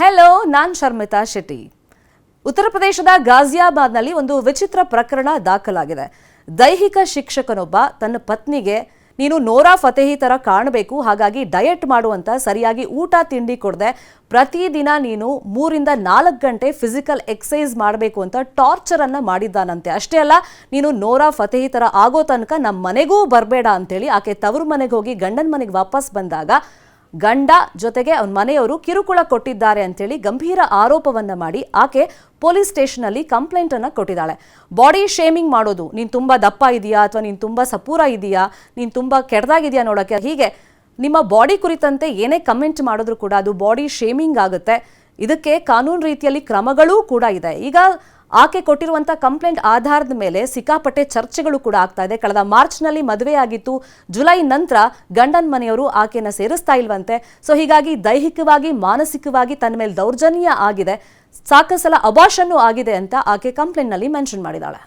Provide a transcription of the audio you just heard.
Hello, ನಾನು ಶರ್ಮಿತಾ ಶೆಟ್ಟಿ. ಉತ್ತರ ಪ್ರದೇಶದ ಗಾಜಿಯಾಬಾದ್ನಲ್ಲಿ ಒಂದು ವಿಚಿತ್ರ ಪ್ರಕರಣ ದಾಖಲಾಗಿದೆ. ದೈಹಿಕ ಶಿಕ್ಷಕನೊಬ್ಬ ತನ್ನ ಪತ್ನಿಗೆ ನೀನು ನೋರಾ ಫತೇಹಿ ತರ ಕಾಣಬೇಕು, ಹಾಗಾಗಿ ಡಯಟ್ ಮಾಡುವಂತ, ಸರಿಯಾಗಿ ಊಟ ತಿಂಡಿ ಕೊಡದೆ ಪ್ರತಿದಿನ ನೀನು 3 ರಿಂದ 4 ಗಂಟೆ ಫಿಸಿಕಲ್ ಎಕ್ಸಸೈಸ್ ಮಾಡಬೇಕು ಅಂತ ಟಾರ್ಚರ್ ಅನ್ನ ಮಾಡಿದ್ದಾನಂತೆ. ಅಷ್ಟೇ ಅಲ್ಲ, ನೀನು ನೋರಾ ಫತೇಹಿ ತರ ಆಗೋ ತನಕ ನಮ್ಮ ಮನೆಗೂ ಬರಬೇಡ ಅಂತೇಳಿ ಆಕೆ ತವರು ಮನೆಗೆ ಹೋಗಿ ಗಂಡನ ಮನೆಗೆ ವಾಪಸ್ ಬಂದಾಗ ಗಂಡ ಜೊತೆಗೆ ಅವನ ಮನೆಯವರು ಕಿರುಕುಳ ಕೊಟ್ಟಿದ್ದಾರೆ ಅಂತೇಳಿ ಗಂಭೀರ ಆರೋಪವನ್ನ ಮಾಡಿ ಆಕೆ ಪೊಲೀಸ್ ಸ್ಟೇಷನ್ ಅಲ್ಲಿ ಕಂಪ್ಲೇಂಟ್ ಅನ್ನ ಕೊಟ್ಟಿದ್ದಾಳೆ. ಬಾಡಿ ಶೇಮಿಂಗ್ ಮಾಡೋದು, ನೀನು ತುಂಬಾ ದಪ್ಪ ಇದೆಯಾ ಅಥವಾ ನೀನು ತುಂಬಾ ಸಪೂರ ಇದೆಯಾ, ನೀನು ತುಂಬಾ ಕೆಟ್ಟದಾಗಿದೆಯಾ ನೋಡೋಕೆ, ಹೀಗೆ ನಿಮ್ಮ ಬಾಡಿ ಕುರಿತಂತೆ ಏನೇ ಕಮೆಂಟ್ ಮಾಡಿದ್ರು ಕೂಡ ಅದು ಬಾಡಿ ಶೇಮಿಂಗ್ ಆಗುತ್ತೆ. ಇದಕ್ಕೆ ಕಾನೂನು ರೀತಿಯಲ್ಲಿ ಕ್ರಮಗಳೂ ಕೂಡ ಇದೆ. ಈಗ ಆಕೆ ಕೊಟ್ಟಿರುವಂತಹ ಕಂಪ್ಲೇಂಟ್ ಆಧಾರದ ಮೇಲೆ ಸಿಕ್ಕಾಪಟ್ಟೆ ಚರ್ಚೆಗಳು ಕೂಡ ಆಗ್ತಾ ಇದೆ. ಕಳೆದ ಮಾರ್ಚ್ನಲ್ಲಿ ಮದುವೆ ಆಗಿತ್ತು, ಜುಲೈ ನಂತರ ಗಂಡನ ಮನೆಯವರು ಆಕೆನ ಸೇರಿಸ್ತಾ ಇಲ್ವಂತೆ. ಸೊ ಹೀಗಾಗಿ ದೈಹಿಕವಾಗಿ ಮಾನಸಿಕವಾಗಿ ತನ್ನ ಮೇಲೆ ದೌರ್ಜನ್ಯ ಆಗಿದೆ, ಸಾಕಷ್ಟು ಸಲ ಅಬಾರ್ಷನ್ ಆಗಿದೆ ಅಂತ ಆಕೆ ಕಂಪ್ಲೇಂಟ್ ನಲ್ಲಿ ಮೆನ್ಷನ್ ಮಾಡಿದಾಳೆ.